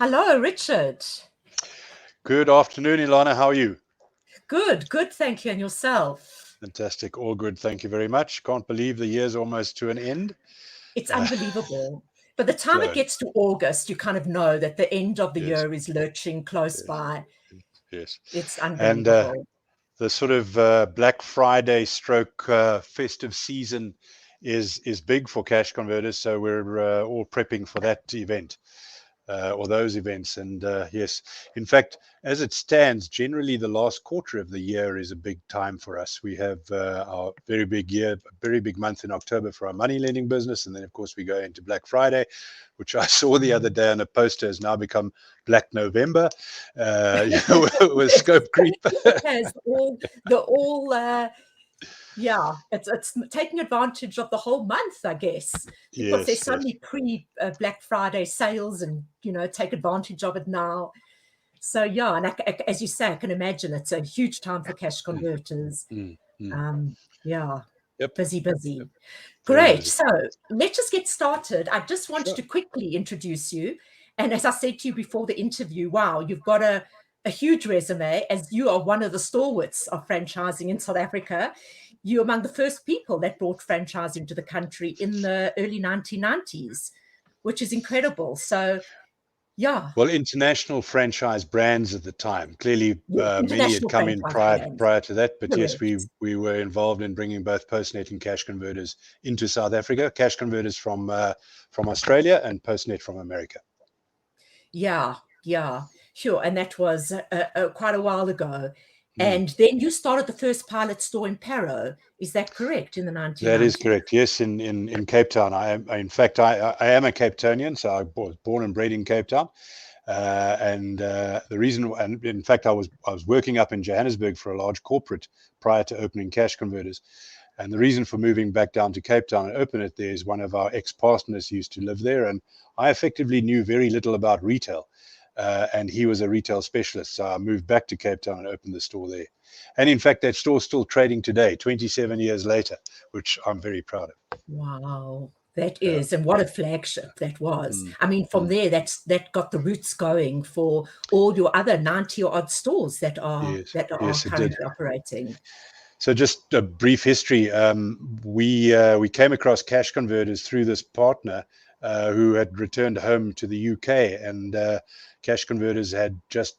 Hello, Richard. Good afternoon, Elana. How are you? Good, thank you. And yourself? Fantastic. All good. Thank you very much. Can't believe the year's almost to an end. It's Uh, unbelievable. By the it's time it flown. gets to August, you kind of know that the end of the Yes, year is lurching close yes, by. yes. It's And unbelievable. the sort of Black Friday stroke festive season is big for cash converters. So we're all prepping for that event. Or those events. And yes, in fact, as it stands, generally the last quarter of the year is a big time for us. We have our very big year, a very big month in October for our money lending business. And then, of course, we go into Black Friday, which I saw the other day on a poster has now become Black November with scope creep. It has all. Yeah, it's taking advantage of the whole month, I guess, because there's Yes, so yes. many pre Black Friday sales, and take advantage of it now. So yeah, and as you say, I can imagine it's a huge time for cash Mm, converters. mm, mm. Yeah, Yep, busy. yep. Very Great. busy. So let's just get started. I just wanted Sure. to quickly introduce you. And as I said to you before the interview, wow, you've got a huge resume as you are one of the stalwarts of franchising in South Africa. You're among the first people that brought franchising to the country in the early 1990s, which is incredible. So, yeah, Well, international franchise brands at the time. Clearly, yes, many had international come in franchise prior brands. prior to that. But yes, Correct. we were involved in bringing both Postnet and Cash Converters into South Africa. Cash Converters from Australia and Postnet from America. Yeah, sure. And that was quite a while ago. Mm. And then you started the first pilot store in Paro. Is that correct? In the That is 1990s? correct. Yes, in Cape Town. In fact, I am a Cape Townian, so I was born and bred in Cape Town. And the reason, and in fact, I was working up in Johannesburg for a large corporate prior to opening Cash Converters. And the reason for moving back down to Cape Town and open it there is one of our ex-partners used to live there, and I effectively knew very little about retail. And he was a retail specialist, so I moved back to Cape Town and opened the store there. And in fact, that store's still trading today, 27 years later, which I'm very proud of. Wow, that Yeah. is. And what a flagship that was. Mm, I mean, from mm. there, that got the roots going for all your other 90 odd stores Yes, that are yes, it did. currently operating. So just a brief history. We came across Cash Converters through this partner who had returned home to the UK, and Cash Converters had just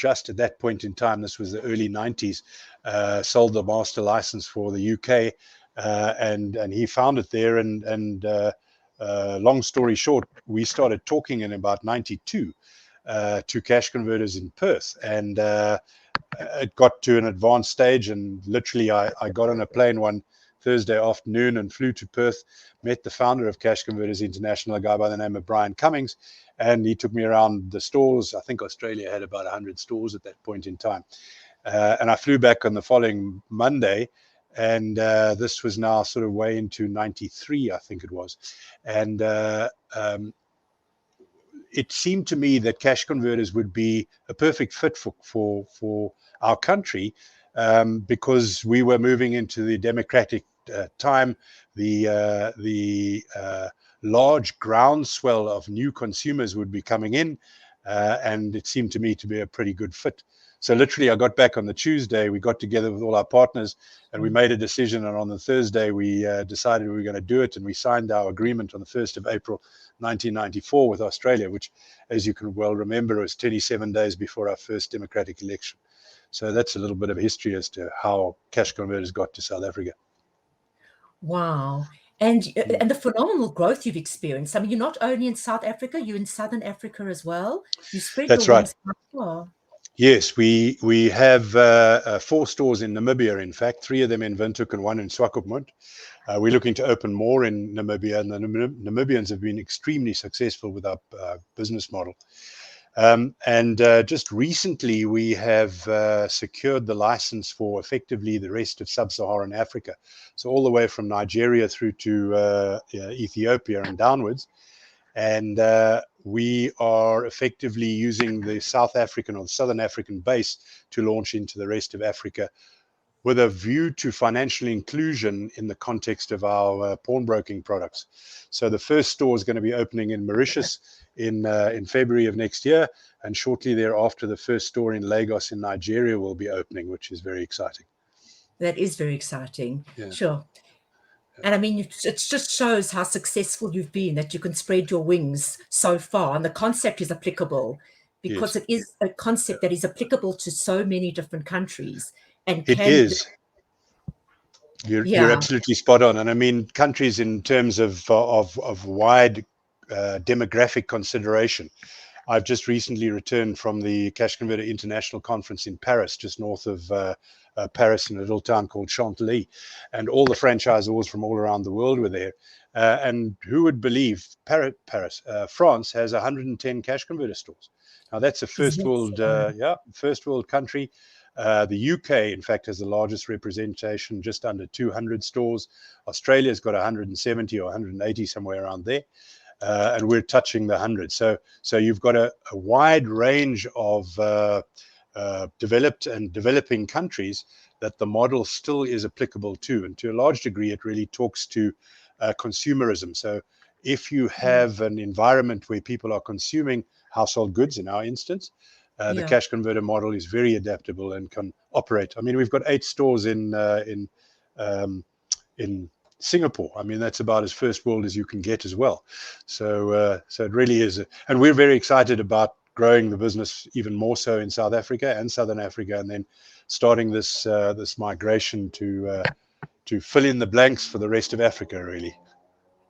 at that point in time, this was the early 90s, sold the master license for the UK, and he found it there. And long story short, we started talking in about 92 to Cash Converters in Perth, and it got to an advanced stage, and literally I got on a plane one Thursday afternoon and flew to Perth, met the founder of Cash Converters International, a guy by the name of Brian Cummings, and he took me around the stores. I think Australia had about 100 stores at that point in time. And I flew back on the following Monday, and this was now sort of way into 93, I think it was. And it seemed to me that Cash Converters would be a perfect fit for our country, because we were moving into the democratic time, the large groundswell of new consumers would be coming in, and it seemed to me to be a pretty good fit. So literally, I got back on the Tuesday. We got together with all our partners, and we made a decision. And on the Thursday, we decided we were going to do it, and we signed our agreement on the 1st of April, 1994, with Australia, which, as you can well remember, was 27 days before our first democratic election. So that's a little bit of history as to how Cash Converters got to South Africa. Wow. And Mm. and the phenomenal growth you've experienced. I mean, you're not only in South Africa, you're in Southern Africa as well. You spread your That's right. wings quite far. Yes, we have 4 stores in Namibia, in fact, 3 of them in Windhoek and 1 in Swakopmund. We're looking to open more in Namibia, and the Namibians have been extremely successful with our business model. And just recently, we have secured the license for effectively the rest of sub-Saharan Africa. So all the way from Nigeria through to Ethiopia and downwards. And we are effectively using the South African or the Southern African base to launch into the rest of Africa with a view to financial inclusion in the context of our pawnbroking products. So the first store is going to be opening in Mauritius in February of next year, and shortly thereafter, the first store in Lagos in Nigeria will be opening, which is very exciting. That is very exciting. Yeah. Sure. And I mean, it just shows how successful you've been, that you can spread your wings so far. And the concept is applicable, because Yes, it is a concept that is applicable to so many different countries and it can, is. You're yeah, absolutely spot on. And I mean, countries in terms of wide demographic consideration. I've just recently returned from the Cash Converter International Conference in Paris, just north of Paris, in a little town called Chantilly, and all the franchisors from all around the world were there. And who would believe France has 110 Cash Converter stores. Now that's a is first that world, so? first world country. The UK, in fact, has the largest representation, just under 200 stores. Australia's got 170 or 180, somewhere around there. And we're touching the 100. So you've got a wide range of developed and developing countries that the model still is applicable to. And to a large degree, it really talks to consumerism. So if you have an environment where people are consuming household goods, in our instance, the Yeah. cash converter model is very adaptable and can operate. I mean, we've got 8 stores in Singapore. I mean, that's about as first world as you can get as well. So it really is, and we're very excited about growing the business even more so in South Africa and Southern Africa, and then starting this migration to fill in the blanks for the rest of Africa, really.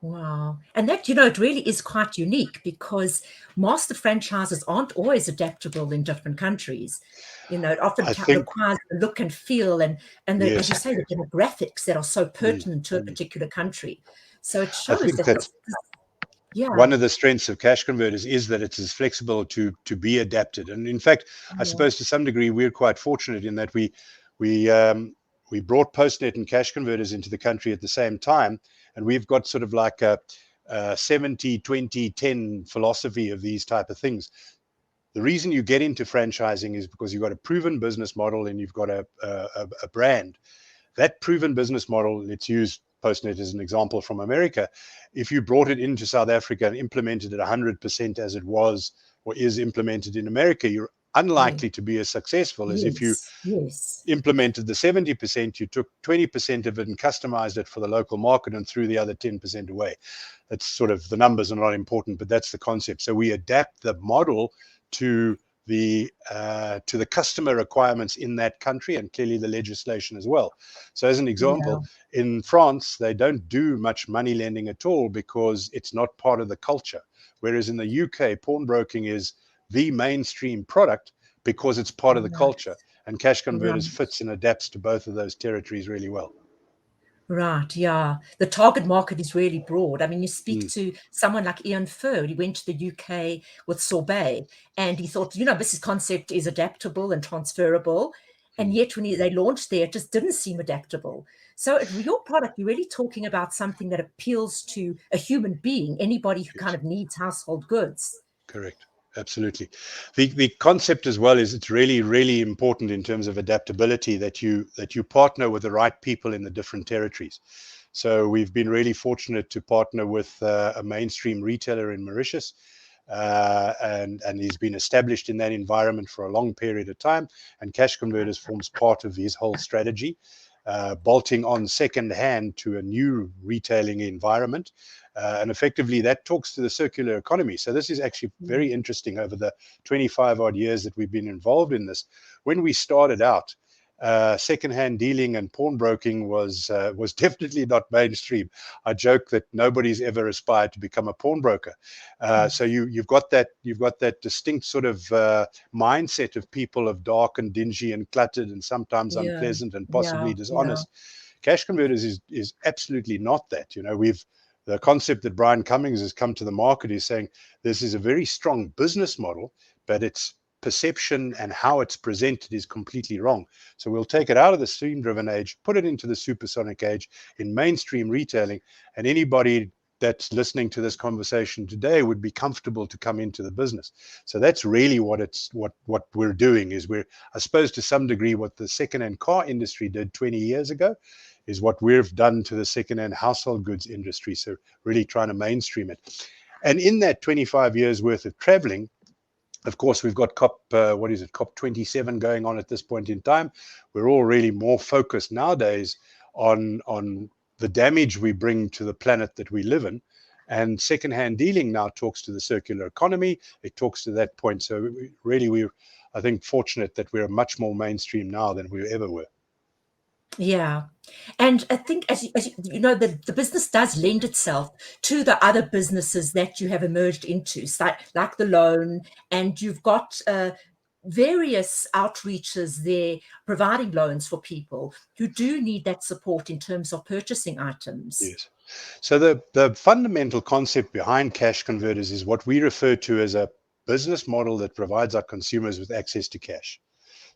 Wow. And that, it really is quite unique, because master franchises aren't always adaptable in different countries. It often I think, requires the look and feel, and the, as yes. you say, the demographics that are so Mm. pertinent to a particular country. So it I shows think that that's yeah, one of the strengths of cash converters, is that it's as flexible to be adapted. And in fact, I yeah, suppose to some degree we're quite fortunate in that we we brought Postnet and cash converters into the country at the same time, and we've got sort of like a 70 20 10 philosophy of these type of things. The reason you get into franchising is because you've got a proven business model and you've got a brand. That proven business model, let's use Postnet as an example from America. If you brought it into South Africa and implemented it 100% as it was or is implemented in America, you're yeah, unlikely to be as successful as if you yes, yes, implemented the 70%, you took 20% of it and customized it for the local market and threw the other 10% away. That's sort of, the numbers are not important, but that's the concept. So we adapt the model to the customer requirements in that country, and clearly the legislation as well. So as an yeah, example, in France, they don't do much money lending at all because it's not part of the culture. Whereas in the UK, pawnbroking is the mainstream product because it's part of the right, culture. And Cash Converters right. fits and adapts to both of those territories really well. Right, yeah. The target market is really broad. I mean, you speak Mm, to someone like Ian Ferd. He went to the UK with Sorbet, and he thought, this concept is adaptable and transferable. And mm, yet, when they launched there, it just didn't seem adaptable. So, your product, you're really talking about something that appeals to a human being, anybody who kind yes. of needs household goods. Correct. Absolutely. The concept as well is, it's really, really important in terms of adaptability that you partner with the right people in the different territories. So we've been really fortunate to partner with a mainstream retailer in Mauritius, and he's been established in that environment for a long period of time. And Cash Converters forms part of his whole strategy, bolting on second hand to a new retailing environment. And effectively, that talks to the circular economy. So this is actually very interesting. Over the 25 odd years that we've been involved in this, when we started out, second-hand dealing and pawnbroking was definitely not mainstream. I joke that nobody's ever aspired to become a pawnbroker. So you've got that distinct sort of mindset of people of dark and dingy and cluttered and sometimes Yeah, unpleasant and yeah, possibly yeah, dishonest. Cash Converters is absolutely not that. The concept that Brian Cummings has come to the market is saying this is a very strong business model, but its perception and how it's presented is completely wrong. So we'll take it out of the stream driven age, put it into the supersonic age in mainstream retailing, and anybody that's listening to this conversation today would be comfortable to come into the business. So that's really what we're doing, is we're, I suppose, to some degree, what the second-hand car industry did 20 years ago is what we've done to the second-hand household goods industry. So really trying to mainstream it. And in that 25 years worth of traveling, of course, we've got COP 27 going on at this point in time. We're all really more focused nowadays on the damage we bring to the planet that we live in. And secondhand dealing now talks to the circular economy. It talks to that point. So we're, I think, fortunate that we're much more mainstream now than we ever were. Yeah. And I think, as you know, the business does lend itself to the other businesses that you have emerged into, like the loan, and you've got various outreaches there providing loans for people who do need that support in terms of purchasing items. Yes. So the fundamental concept behind cash converters is what we refer to as a business model that provides our consumers with access to cash.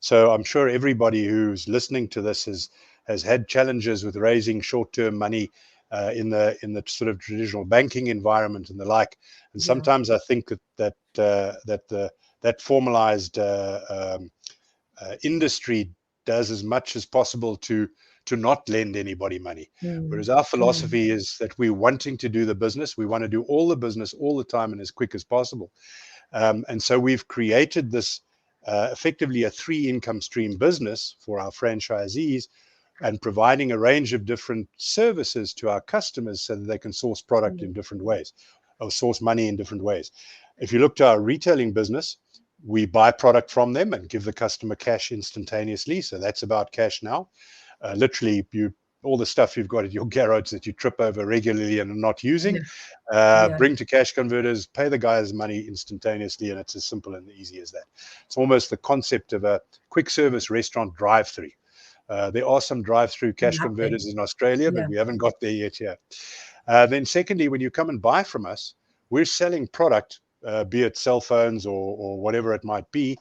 So I'm sure everybody who's listening to this has had challenges with raising short-term money in the sort of traditional banking environment and the like. And Yeah. sometimes I think that formalized industry does as much as possible to not lend anybody money. Whereas our philosophy is that we're wanting to do the business. We want to do all the business all the time and as quick as possible. And so we've created this effectively a 3 income stream business for our franchisees, and providing a range of different services to our customers so that they can source product in different ways, or source money in different ways. If you look to our retailing business, we buy product from them and give the customer cash instantaneously. So that's about cash now. Literally, all the stuff you've got at your garage that you trip over regularly and are not using, bring to cash converters, pay the guys money instantaneously, and it's as simple and easy as that. It's almost the concept of a quick service restaurant drive-through. There are some drive-through cash converters in Australia, but we haven't got there yet here. Then secondly, when you come and buy from us, we're selling product, be it cell phones or whatever it might be,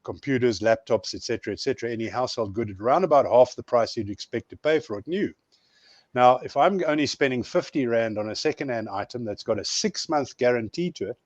computers, laptops, etc., any household good at around about half the price you'd expect to pay for it new. Now, if I'm only spending 50 Rand on a second-hand item that's got a 6-month guarantee to it,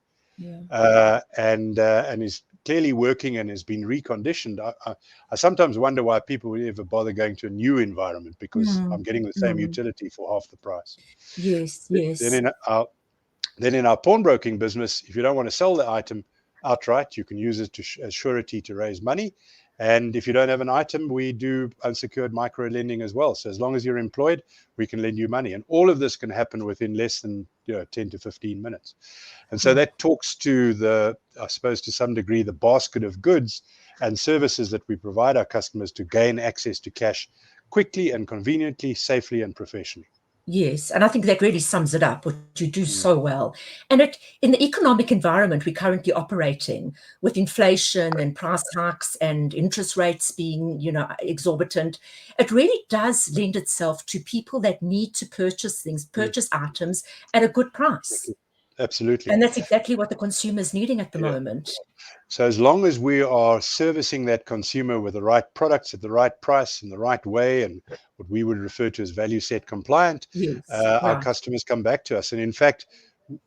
and is clearly working and has been reconditioned, I sometimes wonder why people would ever bother going to a new environment, because I'm getting the same utility for half the price. Yes. Then in our pawnbroking business, if you don't want to sell the item outright, you can use it as surety to raise money. And if you don't have an item, we do unsecured micro lending as well. So as long as you're employed, we can lend you money. And all of this can happen within less than 10 to 15 minutes. And so that talks to I suppose to some degree, the basket of goods and services that we provide our customers to gain access to cash quickly and conveniently, safely and professionally. Yes, and I think that really sums it up, what you do so well. And in the economic environment we're currently operating, with inflation and price hikes and interest rates being, exorbitant, it really does lend itself to people that need to purchase items at a good price. Absolutely. And that's exactly what the consumer is needing at the moment. So as long as we are servicing that consumer with the right products at the right price in the right way, and what we would refer to as value set compliant, our customers come back to us. And in fact,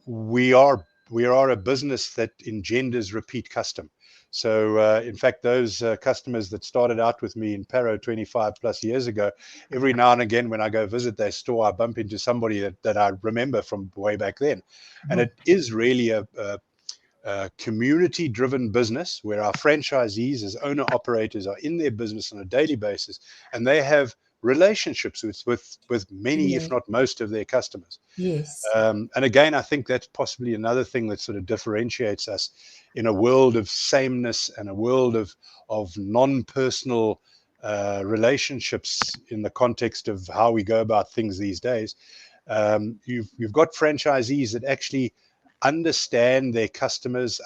we are a business that engenders repeat custom. So in fact, those customers that started out with me in Paro 25 plus years ago, every now and again when I go visit their store, I bump into somebody that I remember from way back then. And it is really a community-driven business where our franchisees as owner-operators are in their business on a daily basis, and they have relationships with many, if not most, of their customers. Yes. And again, I think that's possibly another thing that sort of differentiates us in a world of sameness and a world of non-personal relationships in the context of how we go about things these days. You've got franchisees that actually understand their customers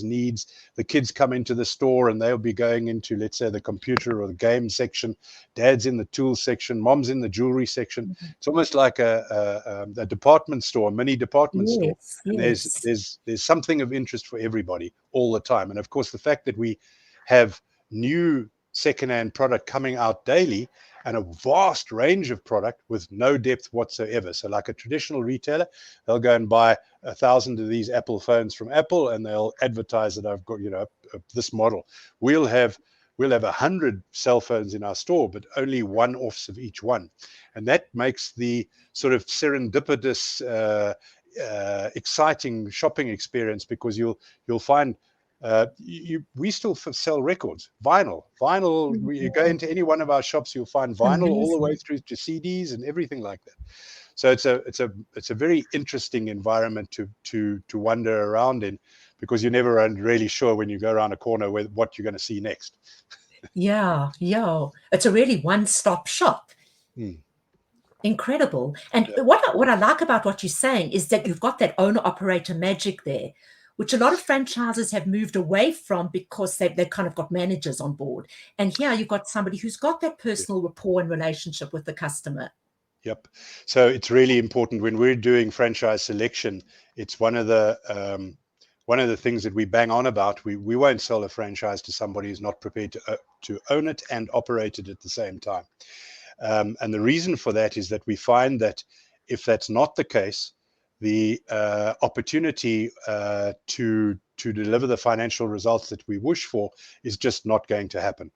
needs. The kids come into the store and they'll be going into, let's say, the computer or the game section. Dad's in the tool section, mom's in the jewelry section. It's almost like a department store, a mini department store. And there's something of interest for everybody all the time. And of course, the fact that we have new secondhand product coming out daily and a vast range of product with no depth whatsoever. So like a traditional retailer, they'll go and buy 1,000 of these Apple phones from Apple, and they'll advertise that I've got, this model. We'll have 100 cell phones in our store, but only one-offs of each one. And that makes the sort of serendipitous, exciting shopping experience, because you'll find we still sell records, vinyl. You go into any one of our shops, you'll find vinyl all the way Amazing. through to CDs and everything like that. So it's a very interesting environment to wander around in, because you're never really sure when you go around a corner what you're going to see next. Yeah, yeah. It's a really one-stop shop. Hmm. Incredible. And Yeah. what I like about what you're saying is that you've got that owner operator magic there, which a lot of franchises have moved away from because they've kind of got managers on board. And here you've got somebody who's got that Yeah. personal rapport and relationship with the customer. Yep. So it's really important when we're doing franchise selection. It's one of the things that we bang on about. We won't sell a franchise to somebody who's not prepared to own it and operate it at the same time. And the reason for that is that we find that if that's not the case, the opportunity to deliver the financial results that we wish for is just not going to happen.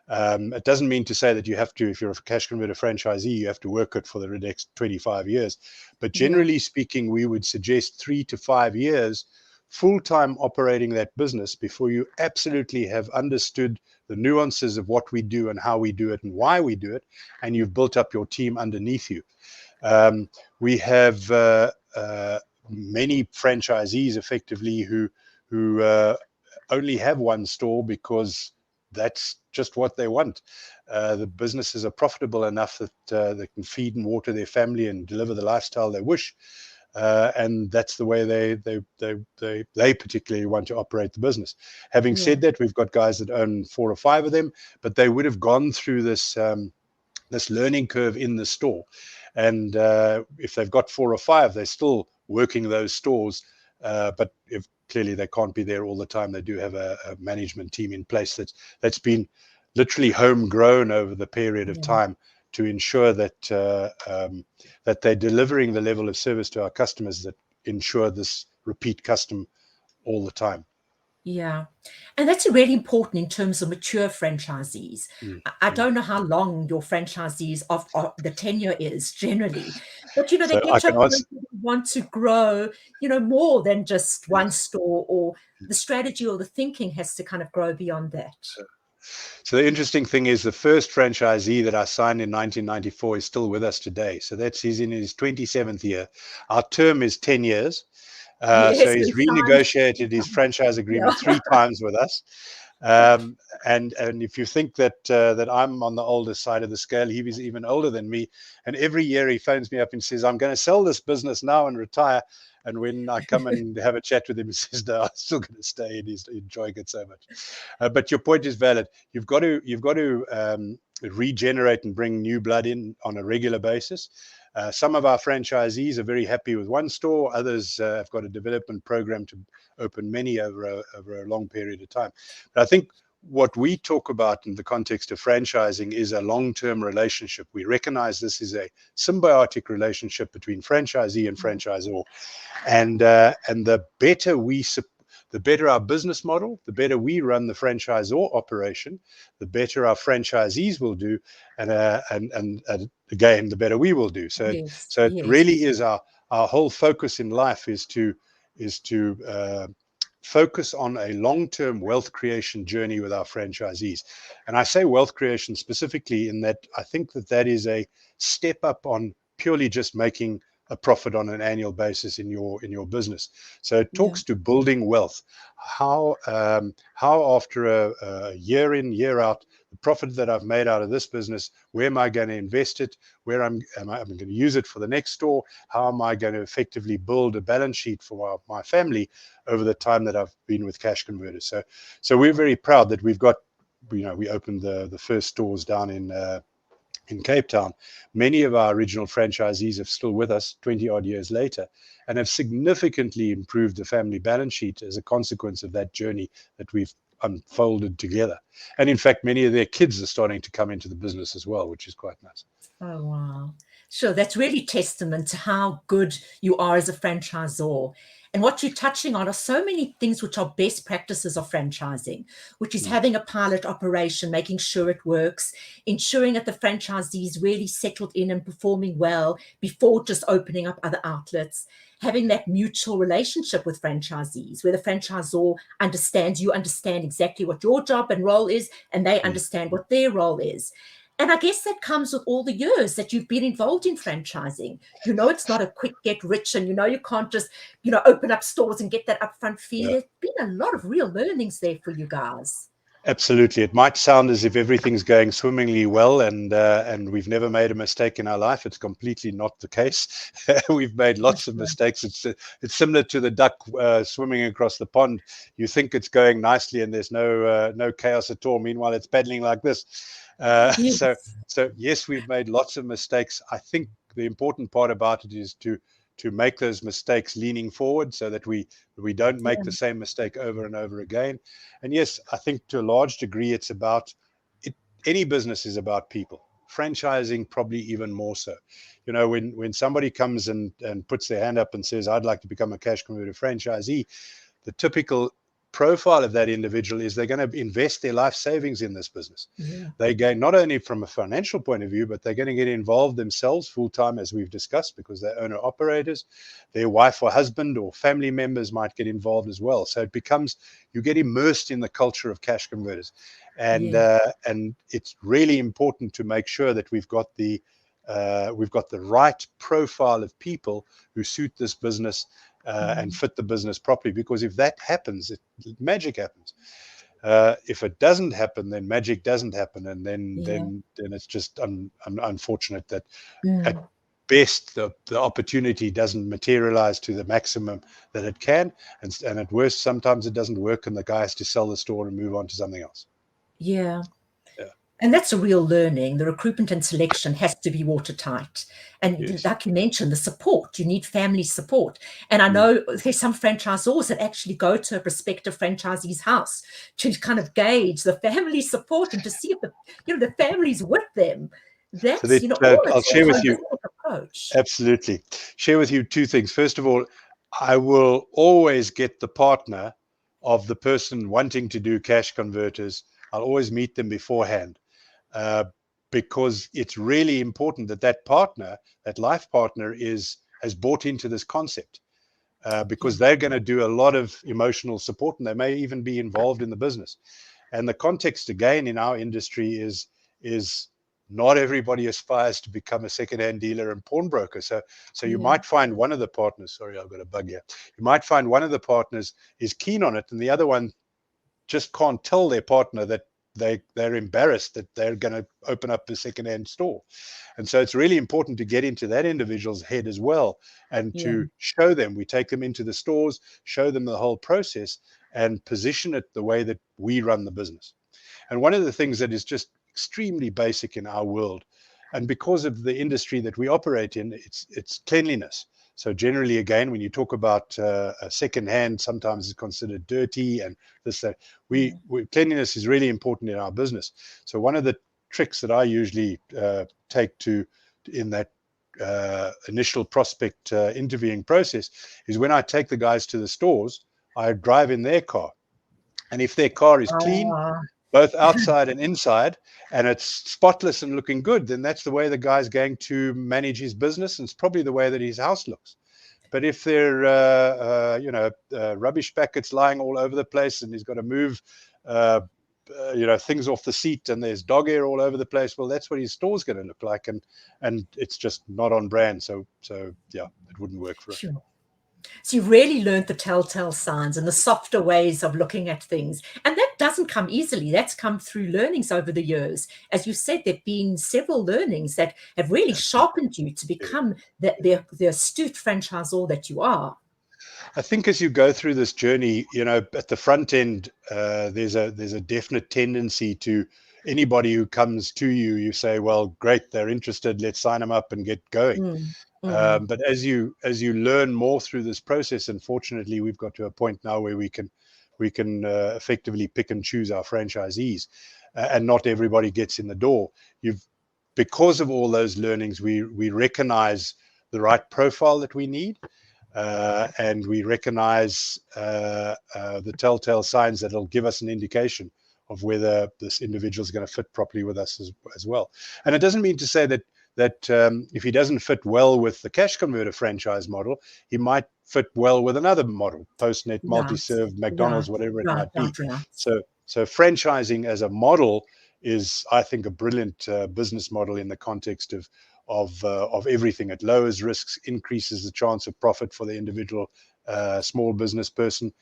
It doesn't mean to say that you have to, if you're a cash converter franchisee, you have to work it for the next 25 years. But Yeah, generally speaking, we would suggest 3 to 5 years full-time operating that business before you absolutely have understood the nuances of what we do and how we do it and why we do it, and you've built up your team underneath you. We have many franchisees effectively who only have one store because that's just what they want. The businesses are profitable enough that they can feed and water their family and deliver the lifestyle they wish. And that's the way they particularly want to operate the business. Having yeah, said that, we've got guys that own 4 or 5 of them, but they would have gone through this learning curve in the store. And if they've got 4 or 5, they're still working those stores. But if clearly they can't be there all the time, they do have a management team in place that's been literally homegrown over the period of yeah. time to ensure that that they're delivering the level of service to our customers that ensure this repeat custom all the time. Yeah. And that's really important in terms of mature franchisees. Mm, I mm. don't know how long your franchisees of the tenure is generally, but they So get I to a can point answer. where they want to grow, more than just one store, or the strategy or the thinking has to kind of grow beyond that. So the interesting thing is the first franchisee that I signed in 1994 is still with us today. So he's in his 27th year. Our term is 10 years. So Yes, he's we signed. renegotiated his franchise Yeah. agreement 3 times with us. And if you think that I'm on the older side of the scale, he was even older than me. And every year he phones me up and says, "I'm going to sell this business now and retire." And when I come and have a chat with him, he says, "No, I'm still going to stay," and he's enjoying it so much. But your point is valid. You've got to regenerate and bring new blood in on a regular basis. Some of our franchisees are very happy with one store. Others have got a development program to open many over a long period of time. But I think what we talk about in the context of franchising is a long-term relationship. We recognize this is a symbiotic relationship between franchisee and franchisor, and the better our business model, the better we run the franchisor operation, the better our franchisees will do, and again, the better we will do. So Yes, it yes. really is our whole focus in life is to focus on a long-term wealth creation journey with our franchisees. And I say wealth creation specifically in that I think that is a step up on purely just making a profit on an annual basis in your business. So it Yeah, talks to building wealth. How after a year in, year out, the profit that I've made out of this business, where am I going to invest it? Where am I going to use it for the next store? How am I going to effectively build a balance sheet for my family over the time that I've been with Cash Converters? So we're very proud that we've got, we opened the first stores down in Cape Town. Many of our original franchisees are still with us 20 odd years later and have significantly improved the family balance sheet as a consequence of that journey that we've unfolded together. And in fact, many of their kids are starting to come into the business as well, which is quite nice. Oh, wow. Sure, that's really testament to how good you are as a franchisor. And what you're touching on are so many things which are best practices of franchising, which is Mm. having a pilot operation, making sure it works, ensuring that the franchisees really settled in and performing well before just opening up other outlets, having that mutual relationship with franchisees where the franchisor understands, you understand exactly what your job and role is, and they Mm. understand what their role is. And I guess that comes with all the years that you've been involved in franchising. You know, it's not a quick get rich, and you know, you can't just, open up stores and get that upfront fee. Yeah. There's been a lot of real learnings there for you guys. Absolutely. It might sound as if everything's going swimmingly well and we've never made a mistake in our life. It's completely not the case. We've made For lots of sure. mistakes. It's similar to the duck swimming across the pond. You think it's going nicely and there's no chaos at all. Meanwhile, it's paddling like this. Uh, so Yes. so yes, we've made lots of mistakes. I think the important part about it is to make those mistakes leaning forward so that we don't make Yeah. the same mistake over and over again. And yes, I think to a large degree, it's about it. Any business is about people. Franchising probably even more so. You know, when somebody comes and puts their hand up and says, "I'd like to become a cash converter franchisee," the typical profile of that individual is they're going to invest their life savings in this business. Yeah. They gain not only from a financial point of view, but they're going to get involved themselves full time, as we've discussed, because they're owner operators. Their wife or husband or family members might get involved as well. So it becomes, you get immersed in the culture of cash converters, Yeah. and it's really important to make sure that we've got the right profile of people who suit this business and Mm. fit the business properly. Because if that happens, magic happens. If it doesn't happen, then magic doesn't happen, and Yeah. then it's just unfortunate that at Mm. best the opportunity doesn't materialize to the maximum that it can, and at worst sometimes it doesn't work, and the guy has to sell the store and move on to something else. Yeah. Yeah. And that's a real learning. The recruitment and selection has to be watertight. And Yes. like you mentioned, the support, you need family support. And I Mm. know there's some franchisors that actually go to a prospective franchisee's house to kind of gauge the family support and to see if the family's with them. So That's, that all I'll it's a share with you. holistic approach. Absolutely. Share with you two things. First of all, I will always get the partner of the person wanting to do cash converters. I'll always meet them beforehand, uh, because it's really important that that partner, that life partner, has bought into this concept, Yeah. because they're going to do a lot of emotional support and they may even be involved in the business. And the context again in our industry is not everybody aspires to become a second-hand dealer and pawnbroker. So you Yeah. might find one of the partners, sorry, I've got a bug here. You might find one of the partners is keen on it and the other one just can't tell their partner that they're embarrassed that they're going to open up a second-hand store. And so it's really important to get into that individual's head as well, and Yeah. to show them. We take them into the stores, show them the whole process, and position it the way that we run the business. And one of the things that is just extremely basic in our world, and because of the industry that we operate in, it's cleanliness. So generally, again, when you talk about a second hand, sometimes it's considered dirty and this that. Yeah. Cleanliness is really important in our business. So one of the tricks that I usually take to in that initial prospect interviewing process is when I take the guys to the stores, I drive in their car, and if their car is clean, Ah, both outside and inside, and it's spotless and looking good, then that's the way the guy's going to manage his business, and it's probably the way that his house looks. But if they're rubbish packets lying all over the place, and he's got to move uh, things off the seat, and there's dog hair all over the place, well, that's what his store's going to look like, and it's just not on brand. So yeah, it wouldn't work for us. sure. So you really learned the telltale signs and the softer ways of looking at things. And that doesn't come easily. That's come through learnings over the years. As you said, there have been several learnings that have really sharpened you to Yeah. become the astute franchisor that you are. I think as you go through this journey, at the front end, there's a definite tendency to anybody who comes to you, you say, well, great, they're interested, let's sign them up and get going. Mm, mm, But as you learn more through this process, and fortunately, we've got to a point now where we can effectively pick and choose our franchisees, and not everybody gets in the door. Because of all those learnings, we recognize the right profile that we need, and we recognize the telltale signs that'll give us an indication of whether this individual is going to fit properly with us as well. And it doesn't mean to say that if he doesn't fit well with the cash converter franchise model, he might fit well with another model, Postnet, multi-serve, McDonald's, whatever it might be. So franchising as a model is, I think, a brilliant business model in the context of everything. It lowers risks, increases the chance of profit for the individual small business person,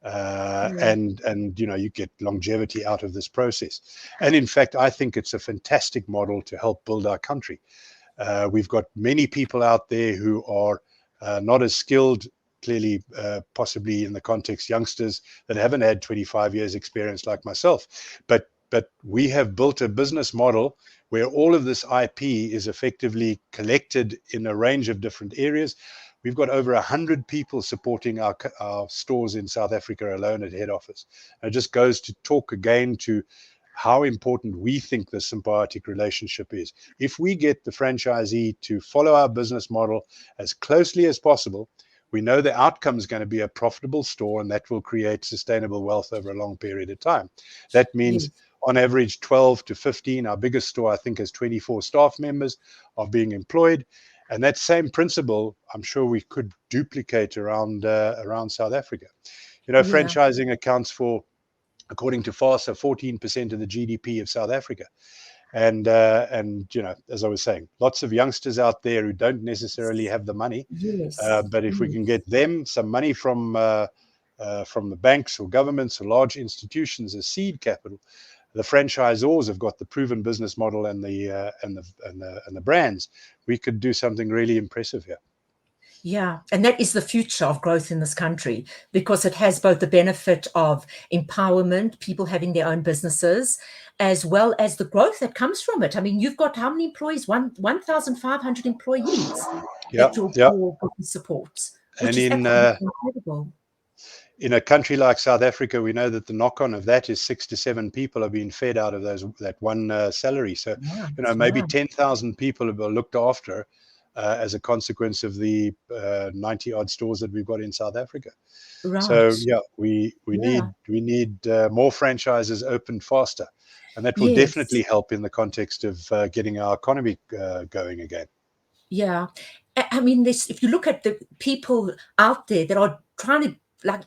and you get longevity out of this process. And in fact, I think it's a fantastic model to help build our country. We've got many people out there who are not as skilled, clearly, possibly in the context, youngsters that haven't had 25 years experience like myself, but we have built a business model where all of this IP is effectively collected in a range of different areas. We've got over 100 people supporting our stores in South Africa alone at head office. And it just goes to talk again to how important we think the symbiotic relationship is. If we get the franchisee to follow our business model as closely as possible, we know the outcome is going to be a profitable store, and that will create sustainable wealth over a long period of time. That means on average 12 to 15. Our biggest store, I think, has 24 staff members are being employed. And that same principle, I'm sure we could duplicate around South Africa. Franchising accounts for, according to FASA, 14% of the GDP of South Africa. And as I was saying, lots of youngsters out there who don't necessarily have the money. But if we can get them some money from the banks or governments or large institutions as seed capital, the franchisors have got the proven business model and the brands. We could do something really impressive here. Yeah, and that is the future of growth in this country, because it has both the benefit of empowerment, people having their own businesses, as well as the growth that comes from it. I mean, you've got how many employees? 1,500 employees that your business supports, which is absolutely incredible. In a country like South Africa, we know that the knock-on of that is 6 to 7 people are being fed out of that one salary. So, maybe 10,000 people are looked after as a consequence of the 90-odd stores that we've got in South Africa. Right. So, we need more franchises opened faster, and that will definitely help in the context of getting our economy going again. Yeah, I mean, if you look at the people out there that are trying to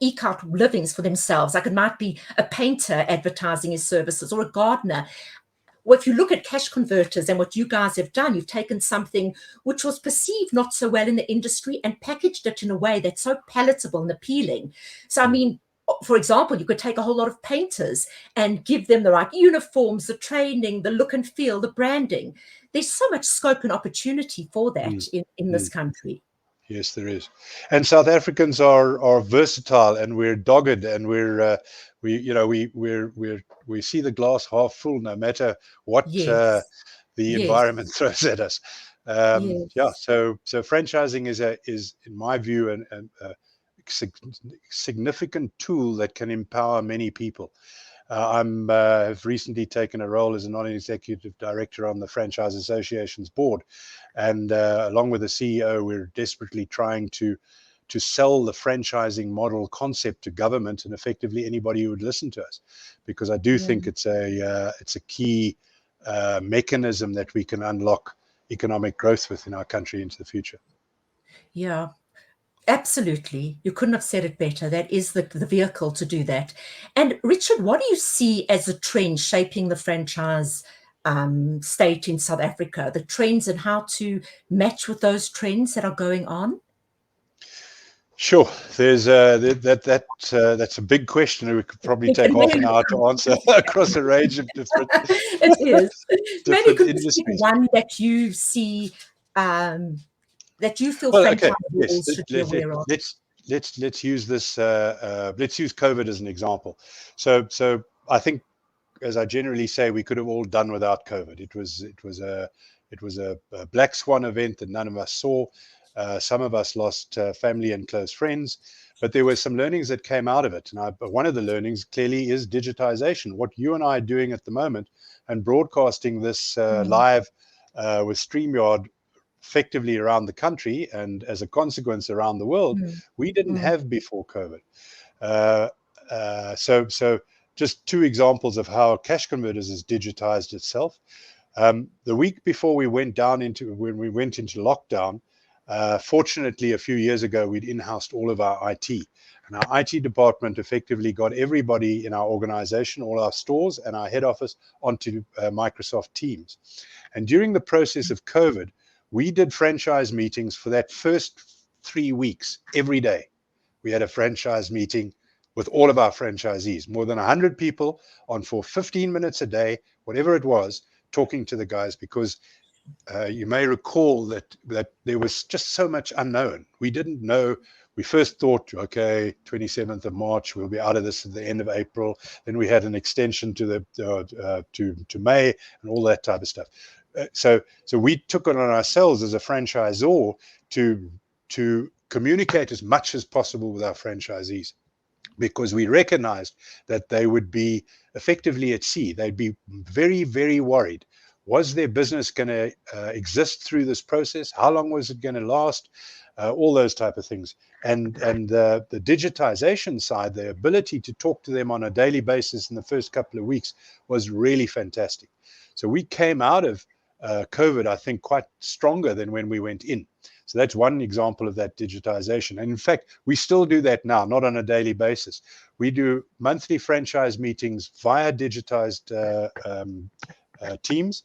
eke out livings for themselves, like it might be a painter advertising his services or a gardener. Well, if you look at cash converters and what you guys have done, you've taken something which was perceived not so well in the industry and packaged it in a way that's so palatable and appealing. So, I mean, for example, you could take a whole lot of painters and give them the right uniforms, the training, the look and feel, the branding. There's so much scope and opportunity for that in this country. Yes, there is. And South Africans are versatile, and we're dogged, and we see the glass half full no matter what the environment throws at us. So franchising is in my view a significant tool that can empower many people. I've recently taken a role as a non-executive director on the Franchise Association's board, and along with the CEO, we're desperately trying to sell the franchising model concept to government and effectively anybody who would listen to us, because I do think it's a key mechanism that we can unlock economic growth within our country into the future. Yeah. Absolutely. You couldn't have said it better. That is the vehicle to do that. And Richard, what do you see as a trend shaping the franchise state in South Africa? The trends and how to match with those trends that are going on? Sure. There's that's a big question. We could probably take half an hour to answer across a range of different. It is. Maybe could you pick one that you see that you feel franchisees should be aware of? Let's use this. Let's use COVID as an example. So I think, as I generally say, we could have all done without COVID. It was a black swan event that none of us saw. Some of us lost family and close friends, but there were some learnings that came out of it. And one of the learnings clearly is digitization. What you and I are doing at the moment and broadcasting this live with StreamYard effectively around the country and as a consequence around the world, we didn't have before COVID. So just two examples of how Cash Converters has digitized itself. The week before when we went into lockdown, fortunately, a few years ago, we'd in-housed all of our IT. And our IT department effectively got everybody in our organization, all our stores and our head office onto Microsoft Teams. And during the process of COVID, we did franchise meetings for that first 3 weeks, every day. We had a franchise meeting with all of our franchisees, more than 100 people on for 15 minutes a day, whatever it was, talking to the guys, because you may recall that there was just so much unknown. We didn't know. We first thought, okay, 27th of March, we'll be out of this at the end of April. Then we had an extension to to May and all that type of stuff. So we took it on ourselves as a franchisor to communicate as much as possible with our franchisees, because we recognized that they would be effectively at sea. They'd be very, very worried. Was their business going to exist through this process? How long was it going to last? All those type of things. And the digitization side, the ability to talk to them on a daily basis in the first couple of weeks was really fantastic. So we came out of COVID, I think, quite stronger than when we went in. So that's one example of that digitization. And in fact, we still do that now, not on a daily basis. We do monthly franchise meetings via digitized teams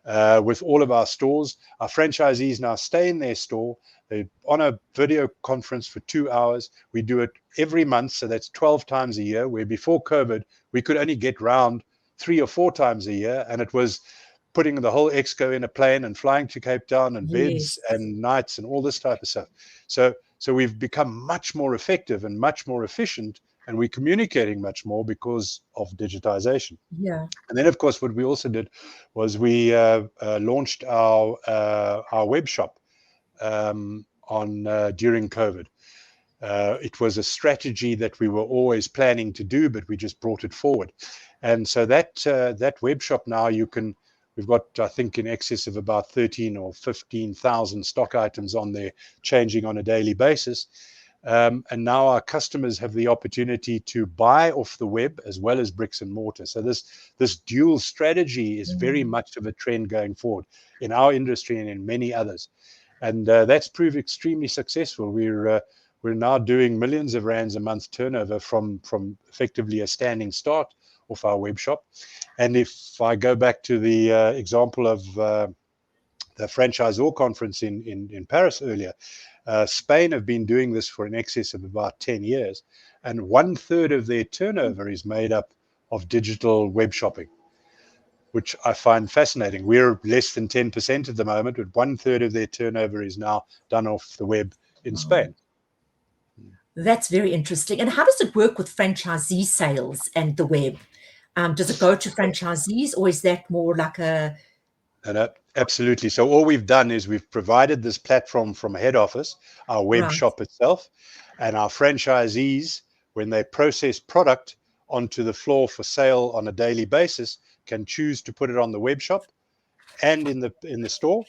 with all of our stores. Our franchisees now stay in their store. They're on a video conference for 2 hours. We do it every month, so that's 12 times a year, where before COVID, we could only get round 3 or 4 times a year, and it was putting the whole exco in a plane and flying to Cape Town and beds and nights and all this type of stuff. So we've become much more effective and much more efficient, and we're communicating much more because of digitization. Yeah. And then, of course, what we also did was we launched our web shop during COVID. It was a strategy that we were always planning to do, but we just brought it forward. And so that web shop now, we've got, I think, in excess of about 13 or 15,000 stock items on there, changing on a daily basis. And now our customers have the opportunity to buy off the web as well as bricks and mortar. So this dual strategy is very much of a trend going forward in our industry and in many others. And that's proved extremely successful. We're now doing millions of rands a month turnover from effectively a standing start of our web shop. And if I go back to the example of the franchisor conference in Paris earlier, Spain have been doing this for in excess of about 10 years, and 1/3 of their turnover is made up of digital web shopping, which I find fascinating. We're less than 10% at the moment, but 1/3 of their turnover is now done off the web in Spain. That's very interesting. And how does it work with franchisee sales and the web? Does it go to franchisees, or is that more like a... Absolutely. So all we've done is we've provided this platform from head office, our web shop itself, and our franchisees, when they process product onto the floor for sale on a daily basis, can choose to put it on the web shop and in the store.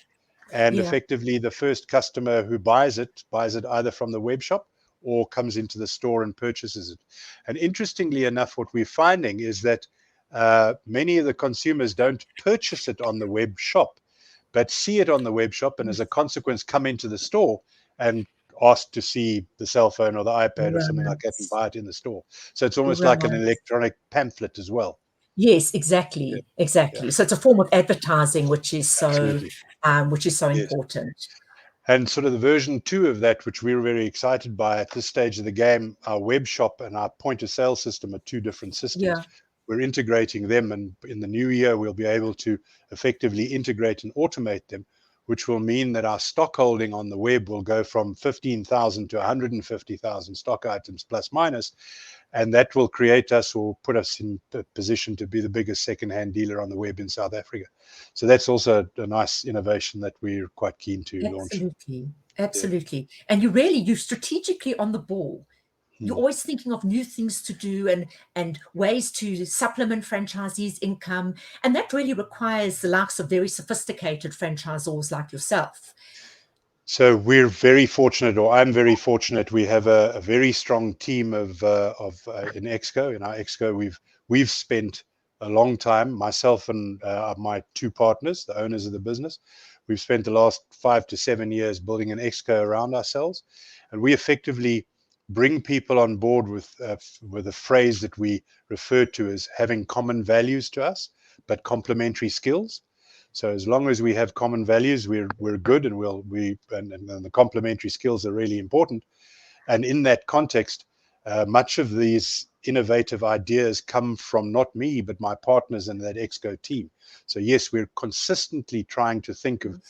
And effectively, the first customer who buys it either from the web shop or comes into the store and purchases it. And interestingly enough, what we're finding is that many of the consumers don't purchase it on the web shop, but see it on the web shop, and as a consequence come into the store and ask to see the cell phone or the iPad or something like that and buy it in the store. So it's almost like an electronic pamphlet as well. Yes, exactly. Exactly. So it's a form of advertising, which is so important. And sort of the version 2 of that, which we're very excited by at this stage of the game, our web shop and our point of sale system are 2 different systems. We're integrating them, and in the new year, we'll be able to effectively integrate and automate them, which will mean that our stock holding on the web will go from 15,000 to 150,000 stock items plus minus, and that will create us or put us in a position to be the biggest second-hand dealer on the web in South Africa. So that's also a nice innovation that we're quite keen to launch. Absolutely. Absolutely. And you're strategically on the ball. You're Hmm. always thinking of new things to do and ways to supplement franchisees' income. And that really requires the likes of very sophisticated franchisors like yourself. So we're very fortunate, or I'm very fortunate. We have a very strong team of in Exco. In our Exco, we've spent a long time. Myself and my two partners, the owners of the business, we've spent the last 5 to 7 years building an Exco around ourselves, and we effectively bring people on board with a phrase that we refer to as having common values to us, but complementary skills. So as long as we have common values, we're good, and and the complementary skills are really important. And in that context, much of these innovative ideas come from not me, but my partners in that Exco team. So yes, we're consistently trying to think of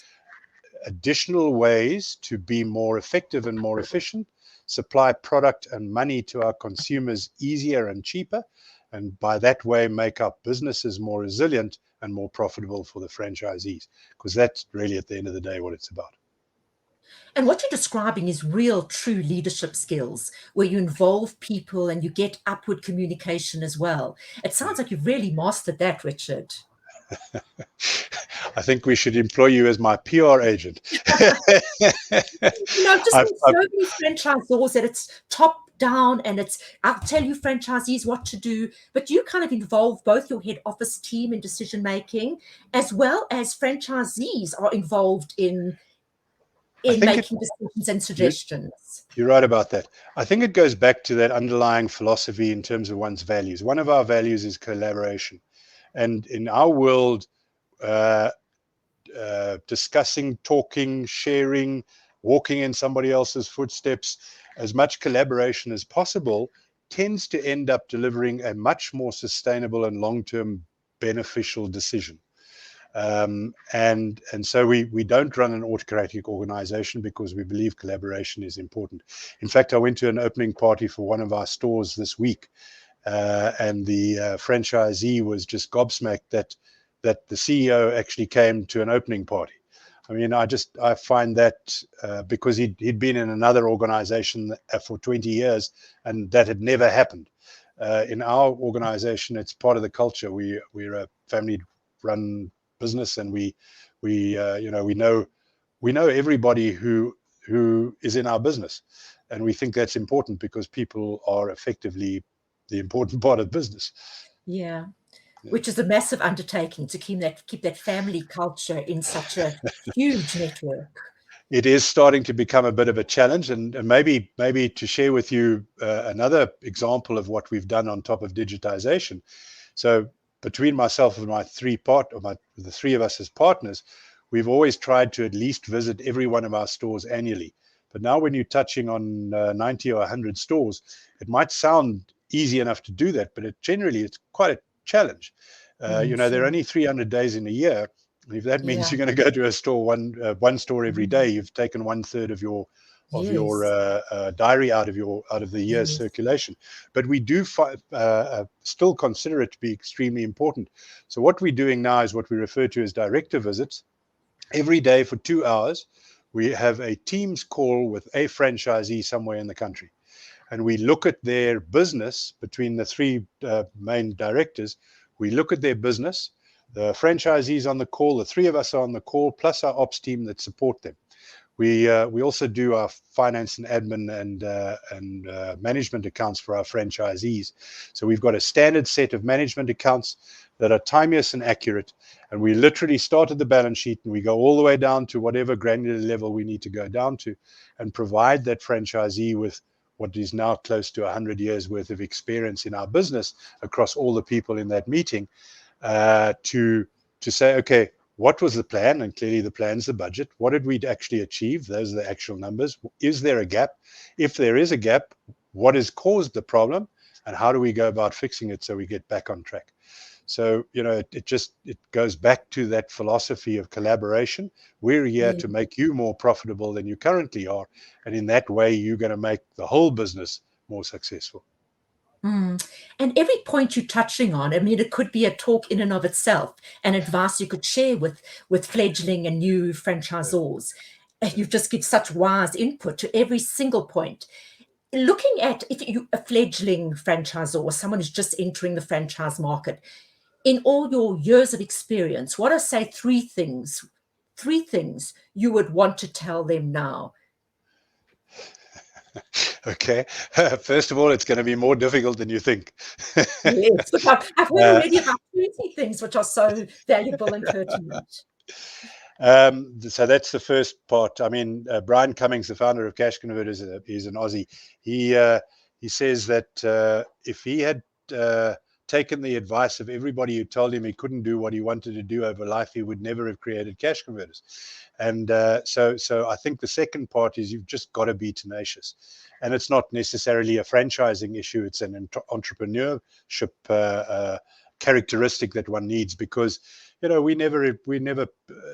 additional ways to be more effective and more efficient, supply product and money to our consumers easier and cheaper, and by that way make our businesses more resilient and more profitable for the franchisees, because that's really at the end of the day what it's about. And what you're describing is real, true leadership skills where you involve people and you get upward communication as well. It sounds like you've really mastered that, Richard. I think we should employ you as my PR agent. Just I've, in so many franchisors that it's top down and it's, I'll tell you franchisees what to do, but you kind of involve both your head office team in decision making, as well as franchisees are involved in I think making decisions and you, suggestions. you're right about that. I think it goes back to that underlying philosophy in terms of one's values. One of our values is collaboration. And in our world, uh, discussing, talking, sharing, walking in somebody else's footsteps, as much collaboration as possible tends to end up delivering a much more sustainable and long-term beneficial decision. And so we don't run an autocratic organization because we believe collaboration is important. In fact, I went to an opening party for one of our stores this week, and the franchisee was just gobsmacked that the CEO actually came to an opening party. I mean, I find that because he'd been in another organization for 20 years and that had never happened. In our organization, it's part of the culture. We're a family-run business, and we know everybody who is in our business, and we think that's important because people are effectively the important part of business. Yeah. Which is a massive undertaking to keep that family culture in such a huge network. It is starting to become a bit of a challenge, and maybe to share with you another example of what we've done on top of digitization. So between myself and the three of us as partners, we've always tried to at least visit every one of our stores annually. But now when you're touching on 90 or 100 stores, it might sound easy enough to do that, but it's quite a challenge. There are Sure. only 300 days in a year. And if that means Yeah. you're going to go to a store one store every day, you've taken 1/3 of your Yes. diary out of the year's Yes. circulation. But we do still consider it to be extremely important. So what we're doing now is what we refer to as director visits. Every day for 2 hours, we have a Teams call with a franchisee somewhere in the country, and we look at their business between the three main directors. We look at their business. The franchisees on the call, the three of us are on the call, plus our ops team that support them. We also do our finance and admin and management accounts for our franchisees. So we've got a standard set of management accounts that are timeous and accurate, and we literally start at the balance sheet and we go all the way down to whatever granular level we need to go down to, and provide that franchisee with what is now close to 100 years worth of experience in our business across all the people in that meeting, to say, okay, what was the plan? And clearly the plan's the budget. What did we actually achieve? Those are the actual numbers. Is there a gap? If there is a gap, what has caused the problem? And how do we go about fixing it so we get back on track? So, it goes back to that philosophy of collaboration. We're here Yeah. to make you more profitable than you currently are. And in that way, you're going to make the whole business more successful. Mm. And every point you're touching on, I mean, it could be a talk in and of itself, and advice you could share with fledgling and new franchisors. You've just give such wise input to every single point. Looking at if you a fledgling franchisor or someone who's just entering the franchise market, in all your years of experience, what are, say, three things you would want to tell them now? Okay. First of all, it's going to be more difficult than you think. Yes, look, I've heard uh, already about 20 things which are so valuable and pertinent. so that's the first part. I mean, Brian Cummings, the founder of Cash Converters, he's an Aussie. He says that if he had taken the advice of everybody who told him he couldn't do what he wanted to do over life, he would never have created Cash Converters. And so I think the second part is you've just got to be tenacious. And it's not necessarily a franchising issue. It's an entrepreneurship characteristic that one needs, because we never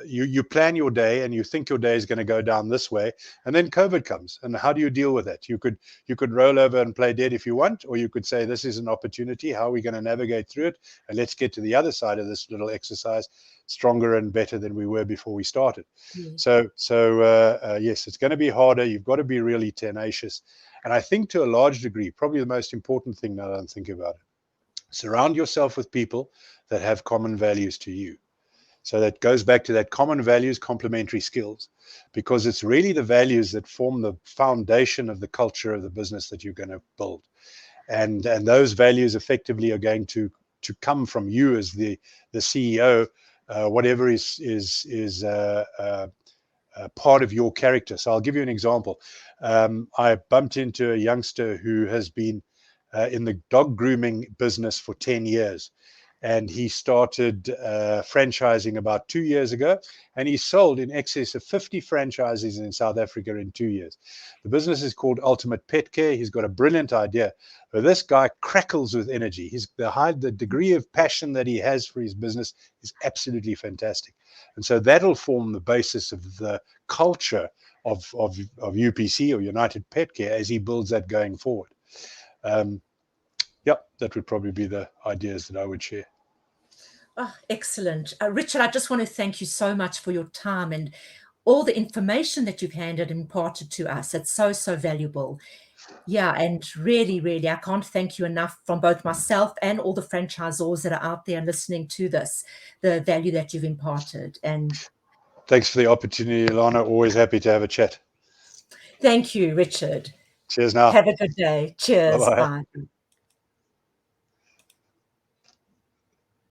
you plan your day and you think your day is going to go down this way, and then COVID comes, and how do you deal with that? You could roll over and play dead if you want, or you could say, this is an opportunity. How are we going to navigate through it, and let's get to the other side of this little exercise stronger and better than we were before we started. Yeah. So yes, it's going to be harder. You've got to be really tenacious, and I think to a large degree, probably the most important thing now that I'm thinking about it, surround yourself with people that have common values to you. So that goes back to that common values, complementary skills, because it's really the values that form the foundation of the culture of the business that you're going to build. And those values effectively are going to come from you as the CEO, whatever is part of your character. So I'll give you an example. I bumped into a youngster who has been in the dog grooming business for 10 years. And he started franchising about 2 years ago, and he sold in excess of 50 franchises in South Africa in 2 years. The business is called Ultimate Pet Care. He's got a brilliant idea, but this guy crackles with energy. The degree of passion that he has for his business is absolutely fantastic. And so that'll form the basis of the culture of UPC, or United Pet Care, as he builds that going forward. Yep, that would probably be the ideas that I would share. Oh, excellent. Richard, I just want to thank you so much for your time and all the information that you've handed and imparted to us. It's so, so valuable. Yeah, and really, really, I can't thank you enough from both myself and all the franchisors that are out there listening to this, the value that you've imparted. And thanks for the opportunity, Elana. Always happy to have a chat. thank you, Richard. Cheers now. Have a good day. Cheers. Bye-bye. Bye.